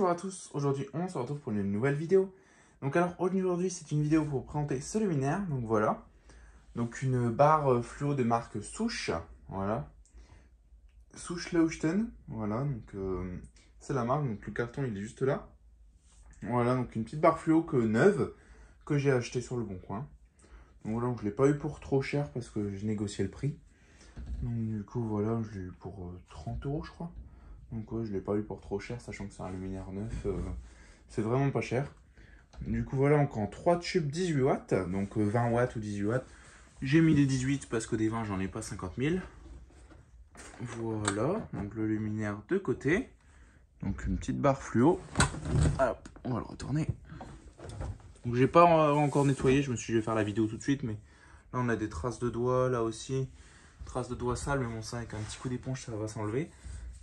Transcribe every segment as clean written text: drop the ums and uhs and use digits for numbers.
Bonjour à tous, aujourd'hui on se retrouve pour une nouvelle vidéo. Donc alors aujourd'hui c'est une vidéo pour présenter ce luminaire, donc voilà. Donc une barre fluo de marque Souche, voilà. Souche Leuchten, voilà, donc c'est la marque, donc le carton il est juste là. Voilà, donc une petite barre fluo neuve que j'ai acheté sur le bon coin. Donc voilà, donc je ne l'ai pas eu pour trop cher parce que je négociais le prix. Donc du coup voilà, je l'ai eu pour 30 € je crois. Donc ouais, je ne l'ai pas eu pour trop cher, sachant que c'est un luminaire neuf, c'est vraiment pas cher. Du coup voilà, donc en 3 tubes 18 watts, donc 20 watts ou 18 watts. J'ai mis des 18 parce que des 20 j'en ai pas 50 000. Voilà, donc le luminaire de côté. Donc une petite barre fluo. Hop, on va le retourner. Donc j'ai pas encore nettoyé, je me suis dit je vais faire la vidéo tout de suite, mais là on a des traces de doigts, là aussi. Traces de doigts sales, mais bon ça avec un petit coup d'éponge ça va s'enlever.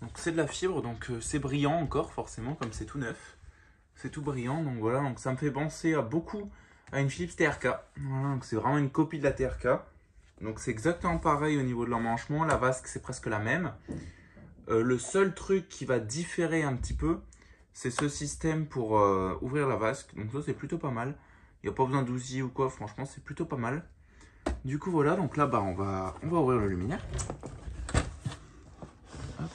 Donc c'est de la fibre, donc c'est brillant encore forcément, comme c'est tout neuf. C'est tout brillant, donc voilà, donc ça me fait penser à beaucoup à une Philips TRK. Voilà, donc c'est vraiment une copie de la TRK. Donc c'est exactement pareil au niveau de l'emmanchement, la vasque c'est presque la même. Le seul truc qui va différer un petit peu, c'est ce système pour ouvrir la vasque. Donc ça c'est plutôt pas mal. Il n'y a pas besoin d'ousil ou quoi, franchement c'est plutôt pas mal. Du coup voilà, donc là-bas on va ouvrir le luminaire. Hop.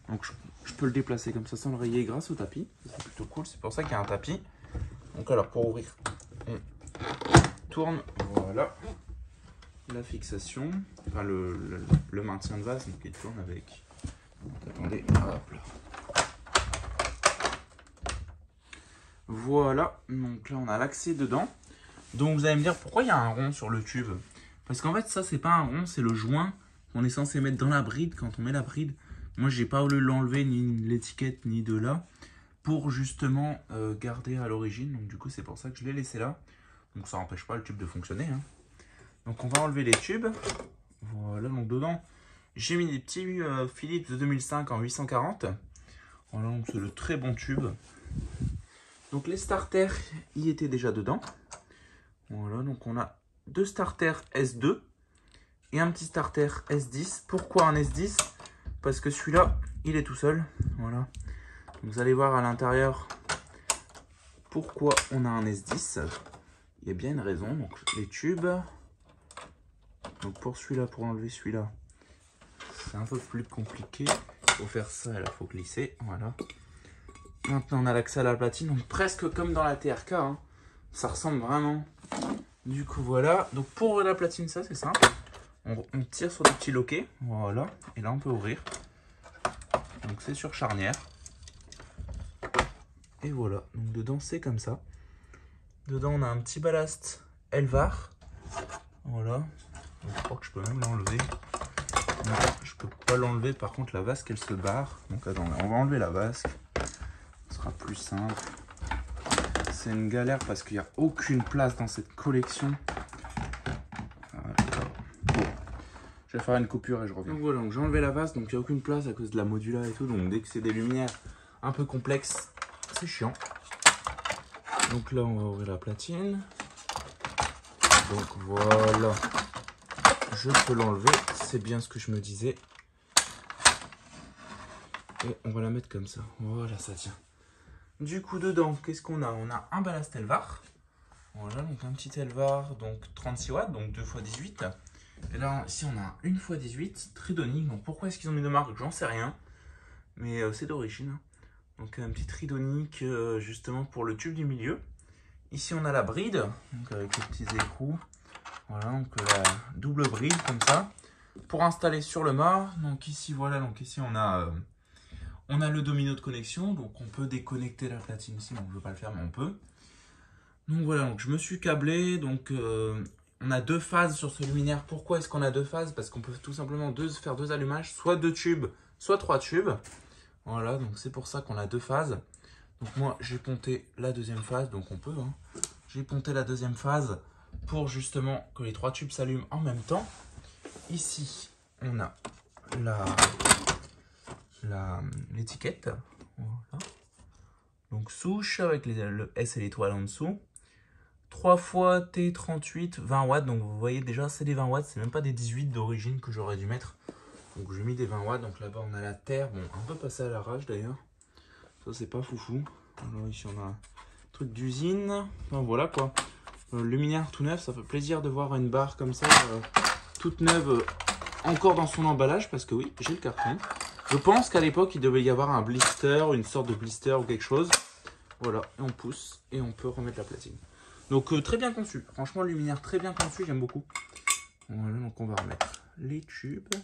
Donc je peux le déplacer comme ça sans le rayer grâce au tapis. C'est plutôt cool, c'est pour ça qu'il y a un tapis. Donc alors pour ouvrir, on tourne, voilà, la fixation, enfin le maintien de vase, donc il tourne avec, attendez, hop là. Voilà, donc là on a l'accès dedans. Donc vous allez me dire pourquoi il y a un rond sur le tube. Parce qu'en fait ça c'est pas un rond, c'est le joint qu'on est censé mettre dans la bride quand on met la bride. Moi j'ai pas voulu l'enlever ni l'étiquette ni de là pour justement garder à l'origine. Donc du coup c'est pour ça que je l'ai laissé là. Donc ça n'empêche pas le tube de fonctionner, hein. Donc on va enlever les tubes. Voilà, donc dedans j'ai mis des petits Philips de 2005 en 840. Voilà, donc c'est le très bon tube. Donc les starters y étaient déjà dedans. Voilà, donc on a deux starters S2 et un petit starter S10. Pourquoi un S10? Parce que celui-là, il est tout seul. Voilà. Vous allez voir à l'intérieur pourquoi on a un S10. Il y a bien une raison. Donc les tubes. Donc pour celui-là, pour enlever celui-là, c'est un peu plus compliqué. Pour faire ça, il faut glisser. Voilà. Maintenant, on a l'accès à la platine. Donc presque comme dans la TRK, hein. Ça ressemble vraiment. Du coup, voilà. Donc pour ouvrir la platine, ça c'est simple. On tire sur des petits loquets. Voilà. Et là, on peut ouvrir. Donc c'est sur charnière. Et voilà. Donc dedans, c'est comme ça. Dedans, on a un petit ballast Elvar. Voilà. Donc, je crois que je peux même l'enlever. Je peux pas l'enlever. Par contre, la vasque, elle se barre. Donc attendez, on va enlever la vasque. Ce sera plus simple. C'est une galère parce qu'il n'y a aucune place dans cette collection. Voilà. Bon. Je vais faire une coupure et je reviens. Donc voilà, donc j'ai enlevé la vasque. Donc il n'y a aucune place à cause de la modula et tout. Donc dès que c'est des lumières un peu complexes, c'est chiant. Donc là, on va ouvrir la platine. Donc voilà. Je peux l'enlever. C'est bien ce que je me disais. Et on va la mettre comme ça. Voilà, ça tient. Du coup, dedans, qu'est-ce qu'on a? On a un ballast Elvar. Voilà, donc un petit Elvar, donc 36 watts, donc 2 x 18. Et là, ici, on a 1 x 18, Tridonic. Donc pourquoi est-ce qu'ils ont mis de marque? J'en sais rien. Mais c'est d'origine. Donc un petit Tridonic, justement, pour le tube du milieu. Ici, on a la bride, donc avec les petits écrous. Voilà, donc la double bride, comme ça. Pour installer sur le mât. Donc ici, voilà, donc ici, on a le domino de connexion, donc on peut déconnecter la platine ici, donc je ne veux pas le faire, mais on peut. Donc voilà, donc je me suis câblé, donc on a deux phases sur ce luminaire. Pourquoi est-ce qu'on a deux phases? Parce qu'on peut tout simplement faire deux allumages, soit deux tubes, soit trois tubes. Voilà, donc c'est pour ça qu'on a deux phases. Donc moi, j'ai ponté la deuxième phase, donc on peut, hein. J'ai ponté la deuxième phase pour justement que les trois tubes s'allument en même temps. Ici, on a l'étiquette, voilà. Donc souche avec le S et l'étoile en dessous, 3 fois T38 20 watts. Donc vous voyez déjà c'est des 20 watts, c'est même pas des 18 d'origine que j'aurais dû mettre. Donc j'ai mis des 20 watts. Donc là-bas on a la terre, bon un peu passé à l'arrache d'ailleurs. Ça, c'est pas foufou. Alors ici, on a un truc d'usine. Enfin, voilà quoi. Luminaire tout neuf, ça fait plaisir de voir une barre comme ça, toute neuve, encore dans son emballage, parce que oui, j'ai le carton. Je pense qu'à l'époque, il devait y avoir un blister, une sorte de blister ou quelque chose. Voilà, et on pousse, et on peut remettre la platine. Donc, très bien conçu. Franchement, luminaire très bien conçu, j'aime beaucoup. Voilà, donc on va remettre les tubes.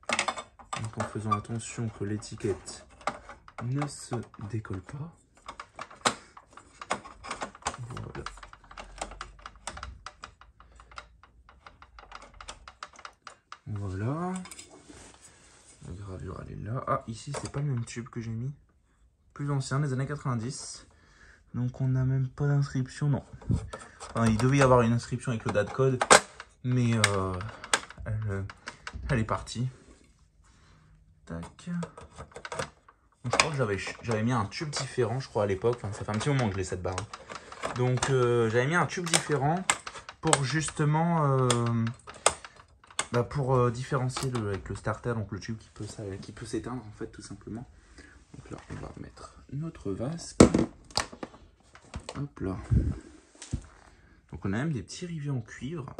Donc, en faisant attention que l'étiquette ne se décolle pas. Voilà. Voilà. La gravure, elle est là. Ah, ici, c'est pas le même tube que j'ai mis. Plus ancien, des années 90. Donc, on n'a même pas d'inscription, non. Enfin, il devait y avoir une inscription avec le date code. Mais elle est partie. Tac. Donc, je crois que j'avais mis un tube différent, je crois, à l'époque. Enfin, ça fait un petit moment que je l'ai cette barre. Donc, j'avais mis un tube différent pour justement... pour différencier avec le starter, donc le tube qui peut s'éteindre en fait tout simplement. Donc là on va mettre notre vasque. Hop là. Donc on a même des petits rivets en cuivre.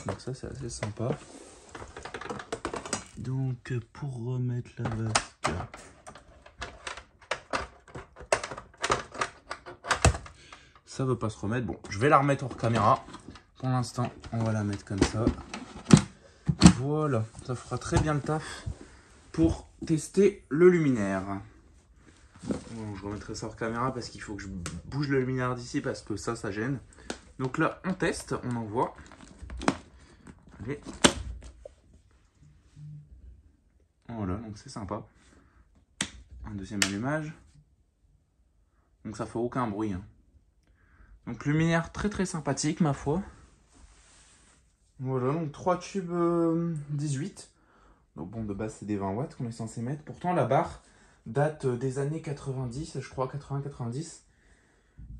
Donc ça c'est assez sympa. Donc pour remettre la vasque. Ça veut pas se remettre. Bon, je vais la remettre hors caméra. Pour l'instant, on va la mettre comme ça. Voilà, ça fera très bien le taf pour tester le luminaire. Bon, je remettrai ça hors caméra parce qu'il faut que je bouge le luminaire d'ici parce que ça gêne. Donc là, on teste, on envoie. Allez. Voilà, donc c'est sympa. Un deuxième allumage. Donc ça fait aucun bruit. Hein. Donc luminaire très sympathique, ma foi. Voilà, donc 3 tubes 18. Donc bon, de base, c'est des 20 watts qu'on est censé mettre. Pourtant, la barre date des années 90, je crois, 80-90.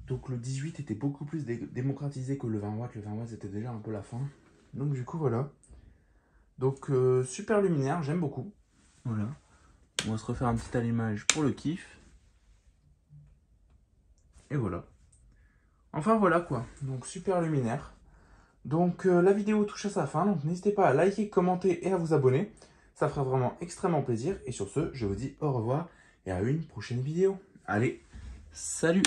Donc le 18 était beaucoup plus démocratisé que le 20 watts. Le 20 watts, c'était déjà un peu la fin. Donc du coup, voilà. Donc super luminaire, j'aime beaucoup. Voilà. On va se refaire un petit allumage pour le kiff. Et voilà. Enfin, voilà quoi. Donc super luminaire. Donc la vidéo touche à sa fin, donc n'hésitez pas à liker, commenter et à vous abonner. Ça fera vraiment extrêmement plaisir. Et sur ce, je vous dis au revoir et à une prochaine vidéo. Allez, salut!